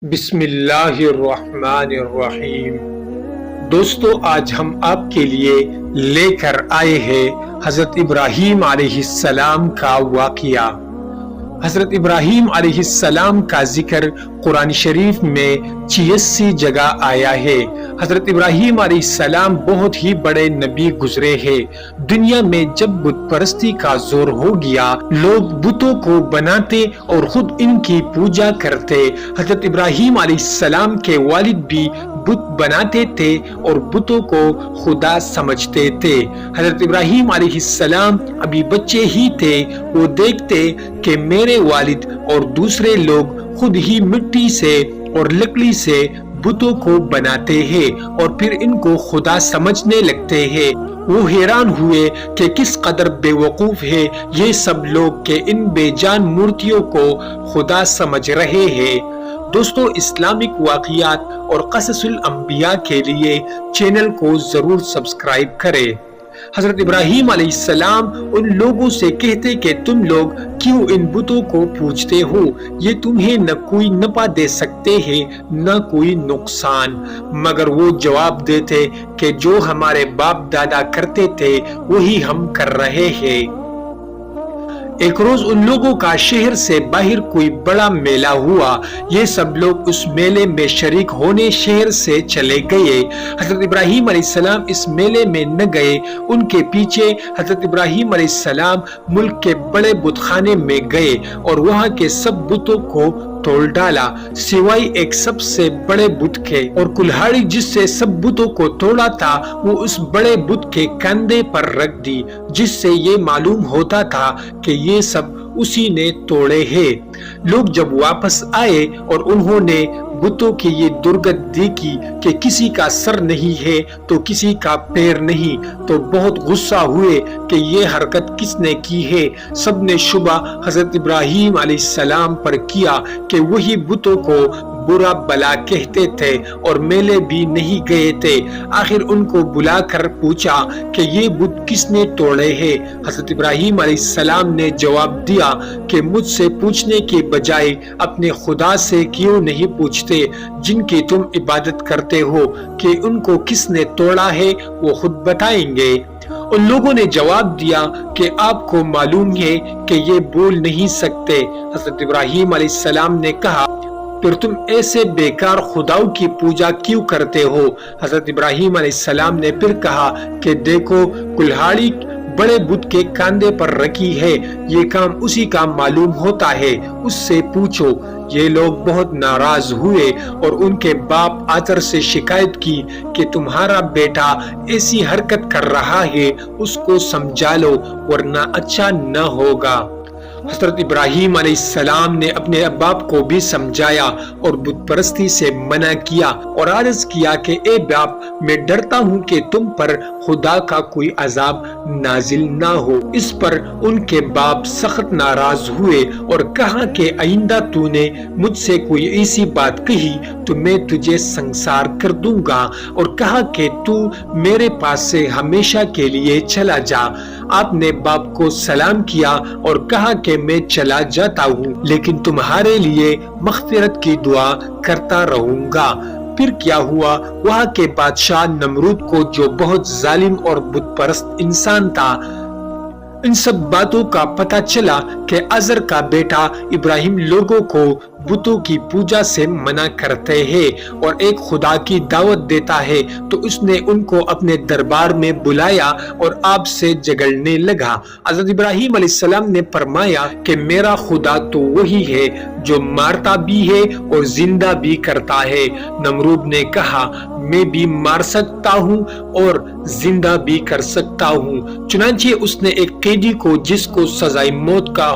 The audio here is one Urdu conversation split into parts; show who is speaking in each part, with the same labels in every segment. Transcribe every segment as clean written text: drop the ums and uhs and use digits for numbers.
Speaker 1: بسم اللہ الرحمن الرحیم۔ دوستو، آج ہم آپ کے لیے لے کر آئے ہیں حضرت ابراہیم علیہ السلام کا واقعہ۔ حضرت ابراہیم علیہ السلام کا ذکر قرآن شریف میں 86 جگہ آیا ہے۔ حضرت ابراہیم علیہ السلام بہت ہی بڑے نبی گزرے ہیں۔ دنیا میں جب بت پرستی کا زور ہو گیا، لوگ بتوں کو بناتے اور خود ان کی پوجا کرتے۔ حضرت ابراہیم علیہ السلام کے والد بھی بت بناتے تھے اور بتوں کو خدا سمجھتے تھے۔ حضرت ابراہیم علیہ السلام ابھی بچے ہی تھے، وہ دیکھتے کہ میرے والد اور دوسرے لوگ خود ہی مٹی سے اور لکڑی سے بتوں کو بناتے ہیں اور پھر ان کو خدا سمجھنے لگتے ہیں۔ وہ حیران ہوئے کہ کس قدر بے وقوف ہے یہ سب لوگ کہ ان بے جان مورتیوں کو خدا سمجھ رہے ہیں۔ دوستو، اسلامک واقعات اور قصص الانبیاء کے لیے چینل کو ضرور سبسکرائب کریں۔ حضرت ابراہیم علیہ السلام ان لوگوں سے کہتے کہ تم لوگ کیوں ان بتوں کو پوجتے ہو؟ یہ تمہیں نہ کوئی نفع دے سکتے ہیں نہ کوئی نقصان۔ مگر وہ جواب دیتے کہ جو ہمارے باپ دادا کرتے تھے وہی ہم کر رہے ہیں۔ ایک روز ان لوگوں کا شہر سے باہر کوئی بڑا میلہ ہوا۔ یہ سب لوگ اس میلے میں شریک ہونے شہر سے چلے گئے۔ حضرت ابراہیم علیہ السلام اس میلے میں نہ گئے۔ ان کے پیچھے حضرت ابراہیم علیہ السلام ملک کے بڑے بت خانے میں گئے اور وہاں کے سب بتوں کو توڑ ڈالا سوائے ایک سب سے بڑے بت کے، اور کلہاڑی جس سے سب بتوں کو توڑا تھا وہ اس بڑے بت کے کندھے پر رکھ دی، جس سے یہ معلوم ہوتا تھا کہ یہ سب اسی نے توڑے ہیں۔ لوگ جب واپس آئے اور انہوں نے بتوں کی یہ درگت دیکھی کہ کسی کا سر نہیں ہے تو کسی کا پیر نہیں، تو بہت غصہ ہوئے کہ یہ حرکت کس نے کی ہے۔ سب نے شبہ حضرت ابراہیم علیہ السلام پر کیا کہ وہی بتوں کو برا بلا کہتے تھے اور میلے بھی نہیں گئے تھے۔ آخر ان کو بلا کر پوچھا کہ یہ بت کس نے توڑے ہیں۔ حضرت ابراہیم علیہ السلام نے جواب دیا کہ مجھ سے پوچھنے کے بجائے اپنے خدا سے کیوں نہیں پوچھتے جن کی تم عبادت کرتے ہو کہ ان کو کس نے توڑا ہے وہ خود بتائیں گے۔ ان لوگوں نے جواب دیا کہ آپ کو معلوم ہے کہ یہ بول نہیں سکتے۔ حضرت ابراہیم علیہ السلام نے کہا، پھر تم ایسے بیکار خداؤں کی پوجا کیوں کرتے ہو؟ حضرت ابراہیم علیہ السلام نے پھر کہا کہ دیکھو، کلہاڑی بڑے بت کے کاندھے پر رکھی ہے، یہ کام اسی کا معلوم ہوتا ہے، اس سے پوچھو۔ یہ لوگ بہت ناراض ہوئے اور ان کے باپ آزر سے شکایت کی کہ تمہارا بیٹا ایسی حرکت کر رہا ہے، اس کو سمجھا لو ورنہ اچھا نہ ہوگا۔ حضرت ابراہیم علیہ السلام نے اپنے باپ کو بھی سمجھایا اور بت پرستی سے منع کیا اور عرض کیا کہ اے باپ، میں ڈرتا ہوں کہ تم پر خدا کا کوئی عذاب نازل نہ ہو۔ اس پر ان کے باپ سخت ناراض ہوئے اور کہا کہ آئندہ تو نے مجھ سے کوئی ایسی بات کہی تو میں تجھے سنسار کر دوں گا، اور کہا کہ تو میرے پاس سے ہمیشہ کے لیے چلا جا۔ آپ نے باپ کو سلام کیا اور کہا کہ میں چلا جاتا ہوں، لیکن تمہارے لیے مغفرت کی دعا کرتا رہوں گا۔ پھر کیا ہوا؟ وہاں کے بادشاہ نمرود کو، جو بہت ظالم اور بت پرست انسان تھا، ان سب باتوں کا پتہ چلا کہ آزر کا بیٹا ابراہیم لوگوں کو بتوں کی پوجا سے منع کرتے ہیں اور ایک خدا کی دعوت دیتا ہے، تو اس نے ان کو اپنے دربار میں بلایا اور آپ سے جھگڑنے لگا۔ حضرت ابراہیم علیہ السلام نے فرمایا کہ میرا خدا تو وہی ہے جو مارتا بھی ہے اور زندہ بھی کرتا ہے۔ نمرود نے کہا، میں بھی مار سکتا ہوں اور زندہ بھی کر سکتا ہوں۔ چنانچہ اس نے ایک قیدی کو، جس کو سزائے موت کا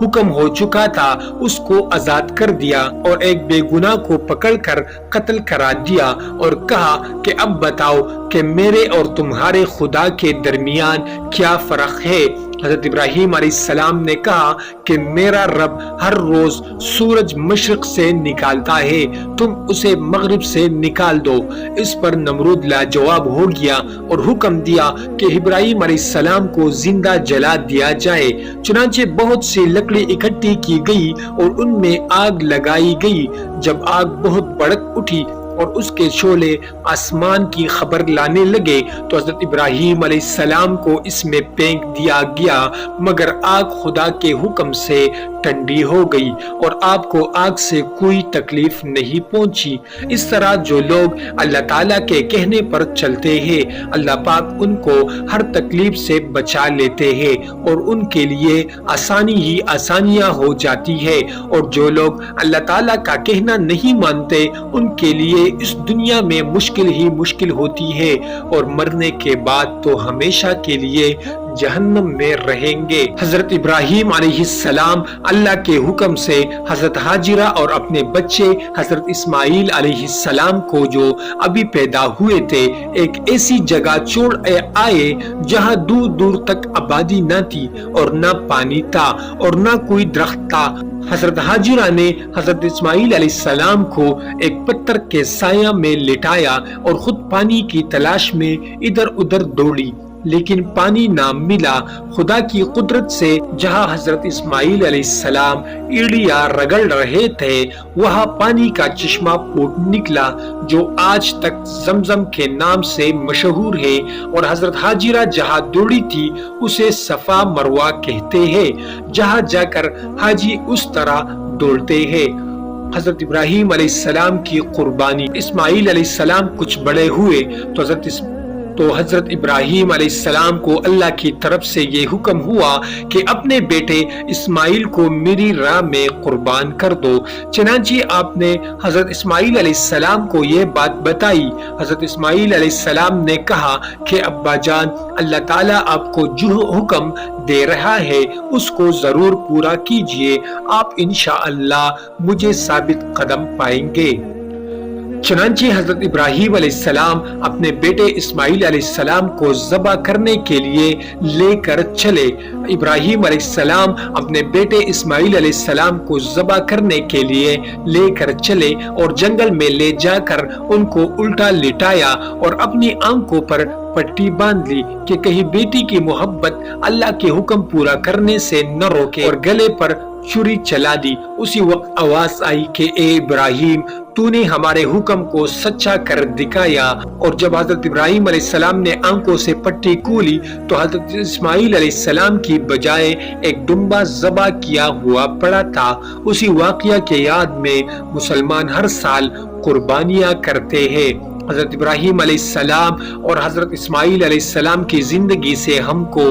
Speaker 1: حکم ہو چکا تھا، اس کو آزاد کر دیا اور ایک بے گناہ کو پکڑ کر قتل کرا دیا اور کہا کہ اب بتاؤ کہ میرے اور تمہارے خدا کے درمیان کیا فرق ہے؟ حضرت ابراہیم علیہ السلام نے کہا کہ میرا رب ہر روز سورج مشرق سے نکالتا ہے، تم اسے مغرب سے نکال دو۔ اس پر نمرود لاجواب ہو گیا اور حکم دیا کہ ابراہیم علیہ السلام کو زندہ جلا دیا جائے۔ چنانچہ بہت سی لکڑی اکٹھی کی گئی اور ان میں آگ لگائی گئی۔ جب آگ بہت بھڑک اٹھی اور اس کے شعلے آسمان کی خبر لانے لگے تو حضرت ابراہیم علیہ السلام کو اس میں پھینک دیا گیا، مگر آگ خدا کے حکم سے ٹھنڈی ہو گئی اور آپ کو آگ سے کوئی تکلیف نہیں پہنچی۔ اس طرح جو لوگ اللہ تعالیٰ کے کہنے پر چلتے ہیں، اللہ پاک ان کو ہر تکلیف سے بچا لیتے ہیں اور ان کے لیے آسانی ہی آسانیاں ہو جاتی ہے، اور جو لوگ اللہ تعالیٰ کا کہنا نہیں مانتے ان کے لیے اس دنیا میں مشکل ہی مشکل ہوتی ہے، اور مرنے کے بعد تو ہمیشہ کے لیے جہنم میں رہیں گے۔ حضرت ابراہیم علیہ السلام اللہ کے حکم سے حضرت ہاجرہ اور اپنے بچے حضرت اسماعیل علیہ السلام کو جو ابھی پیدا ہوئے تھے ایک ایسی جگہ چھوڑ آئے جہاں دور دور تک آبادی نہ تھی اور نہ پانی تھا اور نہ کوئی درخت تھا۔ حضرت ہاجرہ نے حضرت اسماعیل علیہ السلام کو ایک پتھر کے سایہ میں لٹایا اور خود پانی کی تلاش میں ادھر ادھر دوڑی، لیکن پانی نہ ملا۔ خدا کی قدرت سے جہاں حضرت اسماعیل علیہ السلام ایڑیاں رگڑ رہے تھے وہاں پانی کا چشمہ پھوٹ نکلا جو آج تک زمزم کے نام سے مشہور ہے، اور حضرت ہاجرہ جہاں دوڑی تھی اسے صفا مروہ کہتے ہیں، جہاں جا کر حاجی اس طرح دوڑتے ہیں۔ حضرت ابراہیم علیہ السلام کی قربانی۔ اسماعیل علیہ السلام کچھ بڑے ہوئے تو حضرت ابراہیم علیہ السلام کو اللہ کی طرف سے یہ حکم ہوا کہ اپنے بیٹے اسماعیل کو میری راہ میں قربان کر دو۔ چنانچہ آپ نے حضرت اسماعیل علیہ السلام کو یہ بات بتائی۔ حضرت اسماعیل علیہ السلام نے کہا کہ ابا جان، اللہ تعالیٰ آپ کو جو حکم دے رہا ہے اس کو ضرور پورا کیجئے، آپ انشاءاللہ مجھے ثابت قدم پائیں گے۔ چنانچہ حضرت ابراہیم علیہ السلام اپنے بیٹے اسماعیل علیہ السلام کو ذبح کرنے کے لیے لے کر چلے۔ ابراہیم علیہ السلام اپنے بیٹے اسماعیل علیہ السلام کو ذبح کرنے کے لیے لے کر چلے اور جنگل میں لے جا کر ان کو الٹا لٹایا اور اپنی آنکھوں پر پٹی باندھ لی کہ کہیں بیٹی کی محبت اللہ کے حکم پورا کرنے سے نہ روکے، اور گلے پر چھری چلا دی۔ اسی وقت آواز آئی کہ اے ابراہیم، تو نے ہمارے حکم کو سچا کر دکھایا۔ اور جب حضرت ابراہیم علیہ السلام نے آنکھوں سے پٹی کھولی تو حضرت اسماعیل علیہ السلام کی بجائے ایک ڈمبا ذبح کیا ہوا پڑا تھا۔ اسی واقعہ کے یاد میں مسلمان ہر سال قربانیاں کرتے ہیں۔ حضرت ابراہیم علیہ السلام اور حضرت اسماعیل علیہ السلام کی زندگی سے ہم کو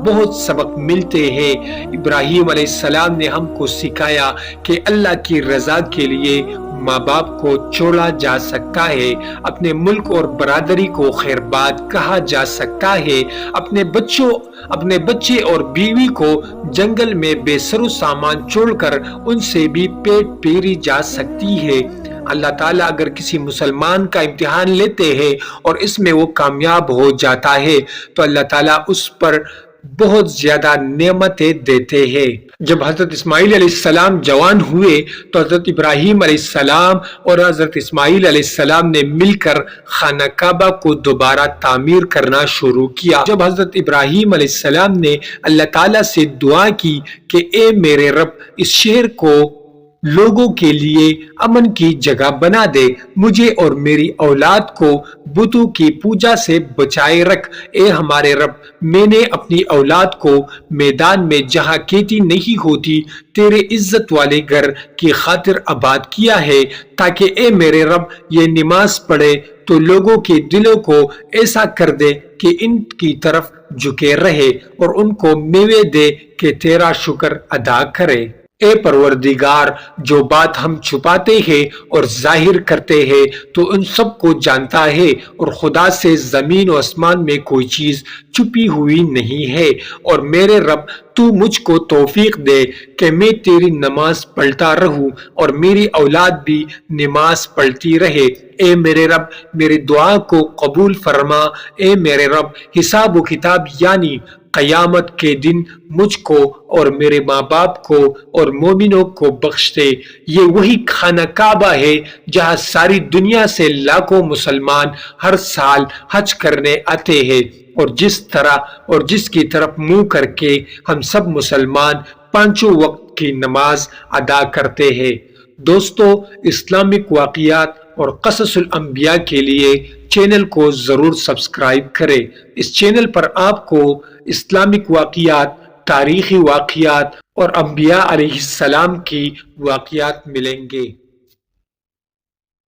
Speaker 1: بہت سبق ملتے ہیں۔ ابراہیم علیہ السلام نے ہم کو سکھایا کہ اللہ کی رضا کے لیے ماں باپ کو چھوڑا جا سکتا ہے، اپنے ملک اور برادری کو خیرباد کہا جا سکتا ہے، اپنے بچے اور بیوی کو جنگل میں بے سر و سامان چھوڑ کر ان سے بھی پیٹ پھیری جا سکتی ہے۔ اللہ تعالیٰ اگر کسی مسلمان کا امتحان لیتے ہیں اور اس میں وہ کامیاب ہو جاتا ہے تو اللہ تعالیٰ اس پر بہت زیادہ نعمتیں دیتے ہیں۔ جب حضرت اسماعیل علیہ السلام جوان ہوئے تو حضرت ابراہیم علیہ السلام اور حضرت اسماعیل علیہ السلام نے مل کر خانہ کعبہ کو دوبارہ تعمیر کرنا شروع کیا۔ جب حضرت ابراہیم علیہ السلام نے اللہ تعالیٰ سے دعا کی کہ اے میرے رب، اس شہر کو لوگوں کے لیے امن کی جگہ بنا دے، مجھے اور میری اولاد کو بتوں کی پوجا سے بچائے رکھ۔ اے ہمارے رب، میں نے اپنی اولاد کو میدان میں جہاں کھیتی نہیں ہوتی تیرے عزت والے گھر کی خاطر آباد کیا ہے، تاکہ اے میرے رب یہ نماز پڑھے تو لوگوں کے دلوں کو ایسا کر دے کہ ان کی طرف جھکے رہے اور ان کو میوے دے کہ تیرا شکر ادا کرے۔ اے پروردگار، جو بات ہم چھپاتے ہیں اور ظاہر کرتے ہیں تو ان سب کو جانتا ہے، اور خدا سے زمین و آسمان میں کوئی چیز چھپی ہوئی نہیں ہے۔ اور میرے رب، تو مجھ کو توفیق دے کہ میں تیری نماز پڑھتا رہوں اور میری اولاد بھی نماز پڑھتی رہے۔ اے میرے رب، میری دعا کو قبول فرما۔ اے میرے رب، حساب و کتاب یعنی قیامت کے دن مجھ کو اور میرے ماں باپ کو اور مومنوں کو بخش دے۔ یہ وہی خانہ کعبہ ہے جہاں ساری دنیا سے لاکھوں مسلمان ہر سال حج کرنے آتے ہیں، اور جس طرح اور جس کی طرف منہ کر کے ہم سب مسلمان پانچوں وقت کی نماز ادا کرتے ہیں۔ دوستو، اسلامک واقعات اور قصص الانبیاء کے لیے چینل کو ضرور سبسکرائب کریں۔ اس چینل پر آپ کو اسلامک واقعات، تاریخی واقعات اور انبیاء علیہ السلام کی واقعات ملیں گے۔